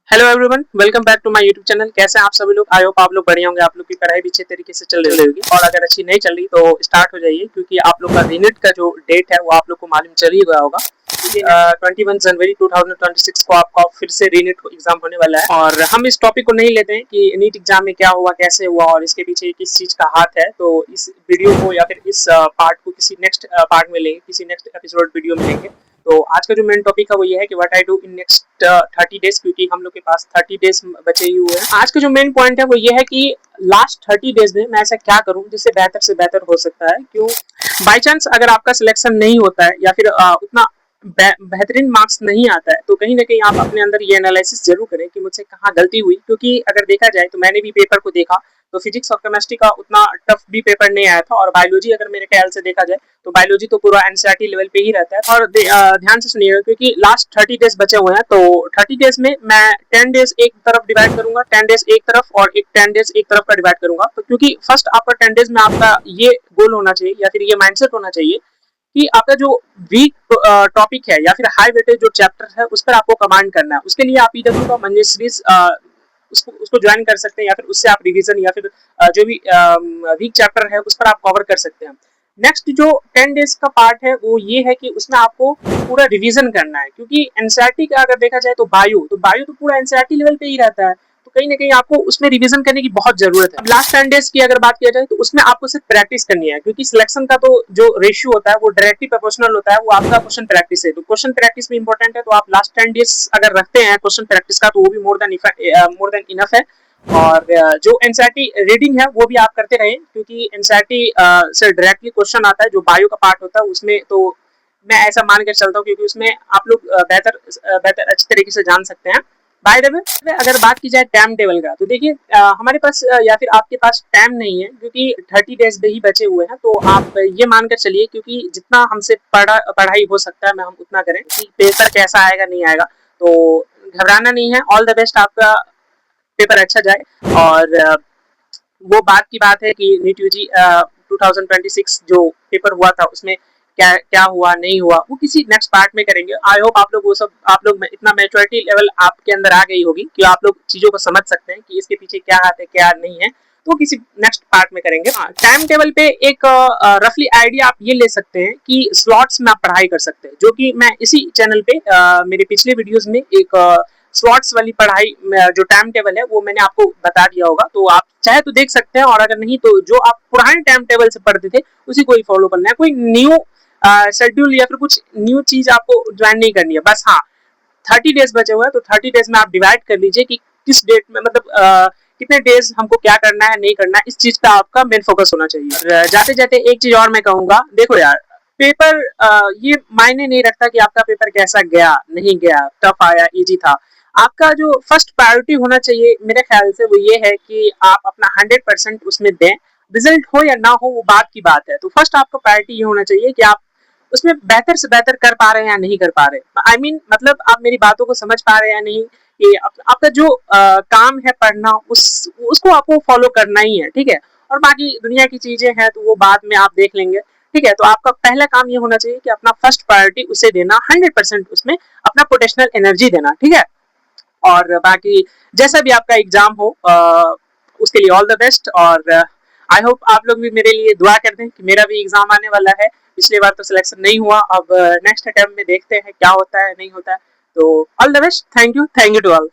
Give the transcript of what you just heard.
Hello everyone, welcome back to my YouTube channel. कैसे हैं आप सभी लोग? आई होप आप लोग बढ़िया होंगे। आप लोग की पढ़ाई भी अच्छे तरीके से चल रही होगी और अगर अच्छी नहीं चल रही तो स्टार्ट हो जाइए, क्योंकि आप लोग का रीनिट का जो डेट है वो आप लोग को मालूम चल ही गया होगा। 21 जनवरी 2026 को आपका फिर से रीनिट एग्जाम होने वाला है और हम इस टॉपिक को नहीं लेते हैं कि नीट एग्जाम में क्या हुआ, कैसे हुआ और इसके पीछे किस चीज का हाथ है। तो इस वीडियो को या फिर इस पार्ट को किसी नेक्स्ट पार्ट में लेंगे, किसी नेक्स्ट एपिसोड वीडियो में लेंगे। तो आज का जो मेन टॉपिक है वो ये है कि what I do in next 30 days, क्योंकि हम लोग के पास 30 डेज बचे ही हुए हैं। आज का जो मेन पॉइंट है वो ये है कि लास्ट 30 डेज में मैं ऐसा क्या करूं जिससे बेहतर से बेहतर हो सकता है। क्यों बाई चांस अगर आपका सिलेक्शन नहीं होता है या फिर उतना बेहतरीन मार्क्स नहीं आता है तो कहीं ना कहीं आप अपने अंदर ये एनालिसिस जरूर करें कि मुझसे कहाँ गलती हुई। क्योंकि अगर देखा जाए तो मैंने भी पेपर को देखा तो फिजिक्स और केमिस्ट्री का उतना टफ भी पेपर नहीं आया था और बायोलॉजी अगर मेरे ख्याल से देखा जाए तो बायोलॉजी तो पूरा एनसीईआरटी लेवल पे ही रहता है। और ध्यान से सुनिएगा, क्योंकि लास्ट 30 डेज बचे हुए हैं तो 30 डेज में मैं 10 डेज एक तरफ डिवाइड करूंगा, 10 डेज एक तरफ और 10 डेज एक तरफ का डिवाइड करूंगा। तो क्योंकि फर्स्ट आपका 10 डेज में आपका ये गोल होना चाहिए या फिर ये माइंडसेट होना चाहिए कि आपका जो वीक टॉपिक है या फिर हाई वेटेज जो चैप्टर है उस पर आपको कमांड करना है। उसके लिए आप ईडब्ल्यू का मंजेश सीरीज उसको ज्वाइन कर सकते हैं या फिर उससे आप रिवीजन या फिर जो भी वीक चैप्टर है उस पर आप कवर कर सकते हैं। नेक्स्ट जो 10 डेज का पार्ट है वो ये है कि उसमें आपको पूरा रिवीजन करना है, क्योंकि एनसीईआरटी का अगर देखा जाए तो बायो तो पूरा एनसीईआरटी लेवल पे ही रहता है। तो कहीं ना कहीं आपको उसमें रिवीजन करने की बहुत जरूरत है। अब लास्ट 10 डेज की अगर बात किया जाए तो उसमें आपको सिर्फ प्रैक्टिस करनी है, क्योंकि सिलेक्शन का तो जो रेशियो होता है वो डायरेक्टली प्रोपोर्शनल होता है, वो आपका क्वेश्चन प्रैक्टिस है। तो क्वेश्चन प्रैक्टिस भी इंपॉर्टेंट है। तो आप लास्ट 10 डेज अगर रखते हैं क्वेश्चन प्रैक्टिस का तो वो भी मोर देन इनफ है। और जो एनसीईआरटी रीडिंग है वो भी आप करते रहे, क्योंकि एनसीईआरटी से डायरेक्टली क्वेश्चन आता है। जो बायो का पार्ट होता है उसमें तो मैं ऐसा मान कर चलता हूँ, क्योंकि उसमें आप लोग बेहतर अच्छी तरीके से जान सकते हैं। बाय द वे अगर बात की जाए टाइम टेबल का तो देखिए हमारे पास या फिर आपके पास टाइम नहीं है, क्योंकि 30 डेज ही बचे हुए हैं। तो आप ये मानकर चलिए, क्योंकि जितना हमसे पढ़ाई हो सकता है मैं हम उतना करें कि पेपर कैसा आएगा नहीं आएगा तो घबराना नहीं है। ऑल द बेस्ट, आपका पेपर अच्छा जाए। और वो बात की बात है कि नीट यूजी 2026 जो पेपर हुआ था उसमें क्या क्या हुआ नहीं हुआ वो किसी नेक्स्ट पार्ट में करेंगे। आई होप आप लोग वो सब आप लोग इतना मैच्योरिटी लेवल आपके अंदर आ गई होगी कि आप लोग चीजों को समझ सकते हैं कि इसके पीछे क्या हाथ है क्या नहीं है। तो किसी नेक्स्ट पार्ट में करेंगे। टाइम टेबल पे एक रफली आइडिया आप ये ले सकते हैं कि स्लॉट्स में आप पढ़ाई कर सकते हैं, जो कि मैं इसी चैनल पे मेरे पिछले वीडियोस में एक स्लॉट्स वाली पढ़ाई जो टाइम टेबल है वो मैंने आपको बता दिया होगा। तो आप चाहे तो देख सकते हैं, और अगर नहीं तो जो आप पुराने टाइम टेबल से पढ़ते थे उसी को ही फॉलो करना है। कोई न्यू शेड्यूल या फिर कुछ न्यू चीज आपको ज्वाइन नहीं करनी है। बस हाँ, 30 डेज बचे हुए हैं तो 30 डेज में आप डिवाइड कर लीजिए कि किस डेट में मतलब कितने डेज हमको क्या करना है नहीं करना है, इस चीज पे आपका मेन फोकस होना चाहिए। और जाते जाते एक चीज और मैं कहूंगा, देखो यार पेपर ये मायने नहीं रखता कि आपका पेपर कैसा गया नहीं गया, टफ आया इजी था। आपका जो फर्स्ट प्रायोरिटी होना चाहिए मेरे ख्याल से वो ये है कि आप अपना 100% उसमें दें। रिजल्ट हो या ना हो वो बात की बात है। तो फर्स्ट आपका प्रायोरिटी ये होना चाहिए कि आप उसमें बेहतर से बेहतर कर पा रहे हैं या नहीं कर पा रहे। आई मीन मतलब आप मेरी बातों को समझ पा रहे हैं या नहीं, कि आपका जो काम है पढ़ना उसको आपको फॉलो करना ही है, ठीक है। और बाकी दुनिया की चीजें हैं तो वो बाद में आप देख लेंगे, ठीक है। तो आपका पहला काम ये होना चाहिए कि अपना फर्स्ट प्रायोरिटी उसे देना, 100% उसमें अपना प्रोफेशनल एनर्जी देना, ठीक है। और बाकी जैसा भी आपका एग्जाम हो उसके लिए ऑल द बेस्ट। और आई होप आप लोग भी मेरे लिए दुआ कर दें कि मेरा भी एग्जाम आने वाला है। पिछली बार तो सिलेक्शन नहीं हुआ, अब नेक्स्ट अटेम्प्ट में देखते हैं क्या होता है नहीं होता है। तो all the best, thank you to all.